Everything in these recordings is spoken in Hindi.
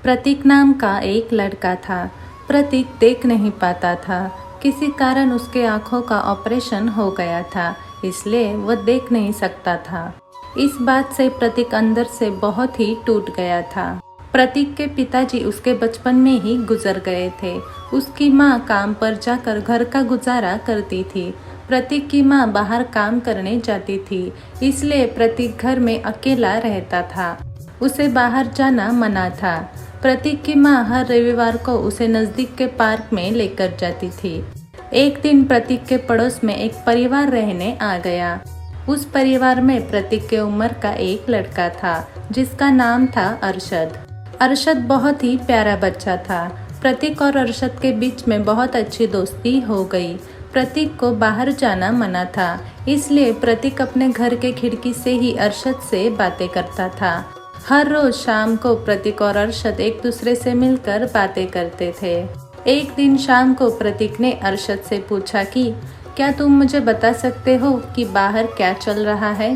प्रतीक नाम का एक लड़का था। प्रतीक देख नहीं पाता था। किसी कारण उसके आंखों का ऑपरेशन हो गया था, इसलिए वह देख नहीं सकता था। इस बात से प्रतीक अंदर से बहुत ही टूट गया था। प्रतीक के पिताजी उसके बचपन में ही गुजर गए थे। उसकी माँ काम पर जाकर घर का गुजारा करती थी। प्रतीक की माँ बाहर काम करने जाती थी, इसलिए प्रतीक घर में अकेला रहता था। उसे बाहर जाना मना था। प्रतीक की माँ हर रविवार को उसे नजदीक के पार्क में लेकर जाती थी। एक दिन प्रतीक के पड़ोस में एक परिवार रहने आ गया। उस परिवार में प्रतीक के उम्र का एक लड़का था, जिसका नाम था अरशद। अरशद बहुत ही प्यारा बच्चा था। प्रतीक और अरशद के बीच में बहुत अच्छी दोस्ती हो गई। प्रतीक को बाहर जाना मना था, इसलिए प्रतीक अपने घर के खिड़की से ही अरशद से बातें करता था। हर रोज शाम को प्रतीक और अरशद एक दूसरे से मिलकर बातें करते थे। एक दिन शाम को प्रतीक ने अरशद से पूछा कि क्या तुम मुझे बता सकते हो कि बाहर क्या चल रहा है।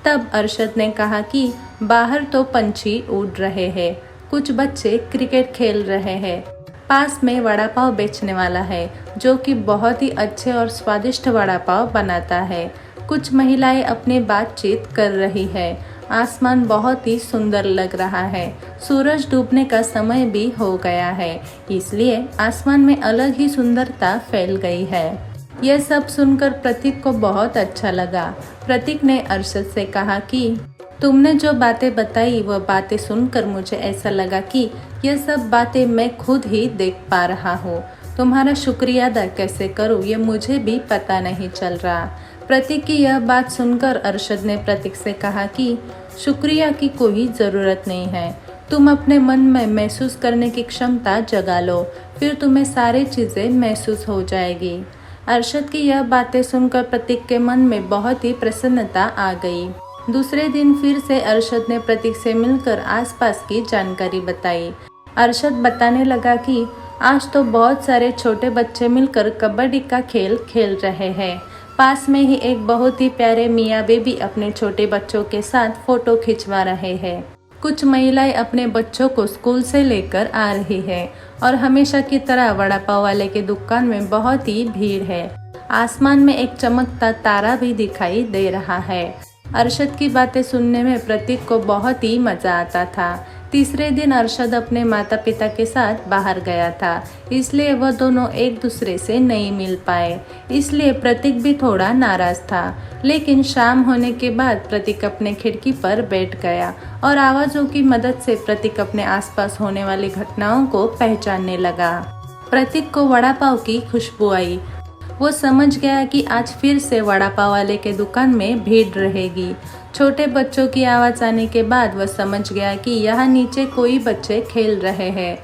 तब अरशद ने कहा कि बाहर तो पंछी उड़ रहे हैं, कुछ बच्चे क्रिकेट खेल रहे हैं, पास में वड़ा पाव बेचने वाला है जो कि बहुत ही अच्छे और स्वादिष्ट वड़ा पाव बनाता है, कुछ महिलाएं अपनी बातचीत कर रही है, आसमान बहुत ही सुंदर लग रहा है, सूरज डूबने का समय भी हो गया है, इसलिए आसमान में अलग ही सुंदरता फैल गई है। यह सब सुनकर प्रतीक को बहुत अच्छा लगा। प्रतीक ने अरशद से कहा कि तुमने जो बातें बताई वह बातें सुनकर मुझे ऐसा लगा कि यह सब बातें मैं खुद ही देख पा रहा हूँ। तुम्हारा शुक्रिया अदा कैसे करूँ ये मुझे भी पता नहीं चल रहा। प्रतीक की यह बात सुनकर अरशद ने प्रतीक से कहा कि शुक्रिया की कोई ज़रूरत नहीं है, तुम अपने मन में महसूस करने की क्षमता जगा लो, फिर तुम्हें सारी चीज़ें महसूस हो जाएगी। अरशद की यह बातें सुनकर प्रतीक के मन में बहुत ही प्रसन्नता आ गई। दूसरे दिन फिर से अरशद ने प्रतीक से मिलकर आसपास की जानकारी बताई। अरशद बताने लगा कि आज तो बहुत सारे छोटे बच्चे मिलकर कबड्डी का खेल खेल रहे हैं। पास में ही एक बहुत ही प्यारे मियाँ बेबी अपने छोटे बच्चों के साथ फोटो खिंचवा रहे हैं। कुछ महिलाएं अपने बच्चों को स्कूल से लेकर आ रही है और हमेशा की तरह वड़ा पाव वाले के दुकान में बहुत ही भीड़ है। आसमान में एक चमकता तारा भी दिखाई दे रहा है। अरशद की बातें सुनने में प्रतीक को बहुत ही मजा आता था। तीसरे दिन अरशद अपने माता पिता के साथ बाहर गया था, इसलिए वह दोनों एक दूसरे से नहीं मिल पाए, इसलिए प्रतीक भी थोड़ा नाराज था। लेकिन शाम होने के बाद प्रतीक अपने खिड़की पर बैठ गया और आवाज़ों की मदद से प्रतीक अपने आसपास होने वाली घटनाओं को पहचानने लगा। प्रतीक को वड़ा पाव की खुशबू आई। वो समझ गया कि आज फिर से वड़ा पाव वाले के दुकान में भीड़ रहेगी। छोटे बच्चों की आवाज़ आने के बाद वह समझ गया कि यहाँ नीचे कोई बच्चे खेल रहे हैं।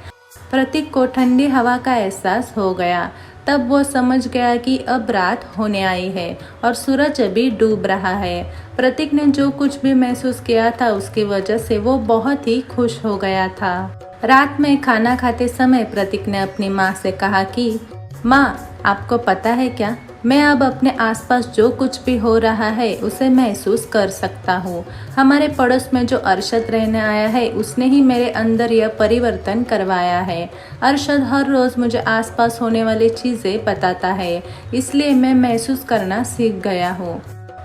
प्रतीक को ठंडी हवा का एहसास हो गया। तब वो समझ गया कि अब रात होने आई है और सूरज अभी डूब रहा है। प्रतीक ने जो कुछ भी महसूस किया था उसकी वजह से वो बहुत ही खुश हो गया था। रात में खाना खाते समय प्रतीक ने अपनी माँ से कहा कि माँ, आपको पता है क्या, मैं अब अपने आसपास जो कुछ भी हो रहा है उसे महसूस कर सकता हूँ। हमारे पड़ोस में जो अरशद रहने आया है उसने ही मेरे अंदर यह परिवर्तन करवाया है। अरशद हर रोज़ मुझे आसपास होने वाली चीज़ें बताता है, इसलिए मैं महसूस करना सीख गया हूँ।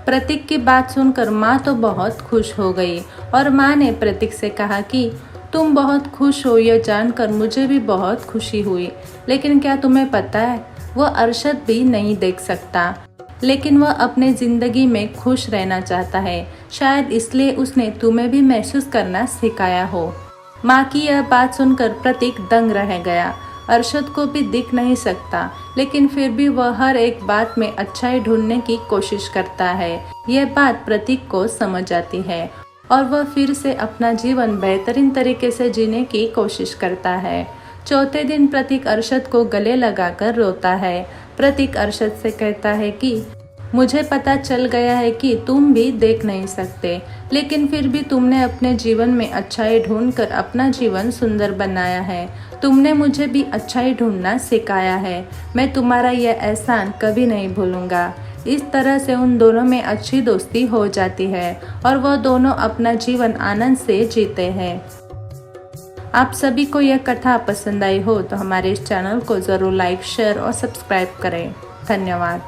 प्रतीक की बात सुनकर माँ तो बहुत खुश हो गई और माँ ने प्रतीक से कहा कि तुम बहुत खुश हो, यह जानकर मुझे भी बहुत खुशी हुई। लेकिन क्या तुम्हें पता है, वह अरशद भी नहीं देख सकता, लेकिन वह अपने ज़िंदगी में खुश रहना चाहता है। शायद इसलिए उसने तुम्हें भी महसूस करना सिखाया हो। माँ की यह बात सुनकर प्रतीक दंग रह गया। अरशद को भी दिख नहीं सकता, लेकिन फिर भी वह हर एक बात में अच्छाई ढूंढने की कोशिश करता है। यह बात प्रतीक को समझ आती है और वह फिर से अपना जीवन बेहतरीन तरीके से जीने की कोशिश करता है। चौथे दिन प्रतीक अरशद को गले लगाकर रोता है। प्रतीक अरशद से कहता है कि मुझे पता चल गया है कि तुम भी देख नहीं सकते, लेकिन फिर भी तुमने अपने जीवन में अच्छाई ढूंढकर अपना जीवन सुंदर बनाया है। तुमने मुझे भी अच्छाई ढूंढना सिखाया है। मैं तुम्हारा यह एहसान कभी नहीं भूलूंगा। इस तरह से उन दोनों में अच्छी दोस्ती हो जाती है और वह दोनों अपना जीवन आनंद से जीते हैं। आप सभी को यह कथा पसंद आई हो तो हमारे इस चैनल को ज़रूर लाइक, शेयर और सब्सक्राइब करें। धन्यवाद।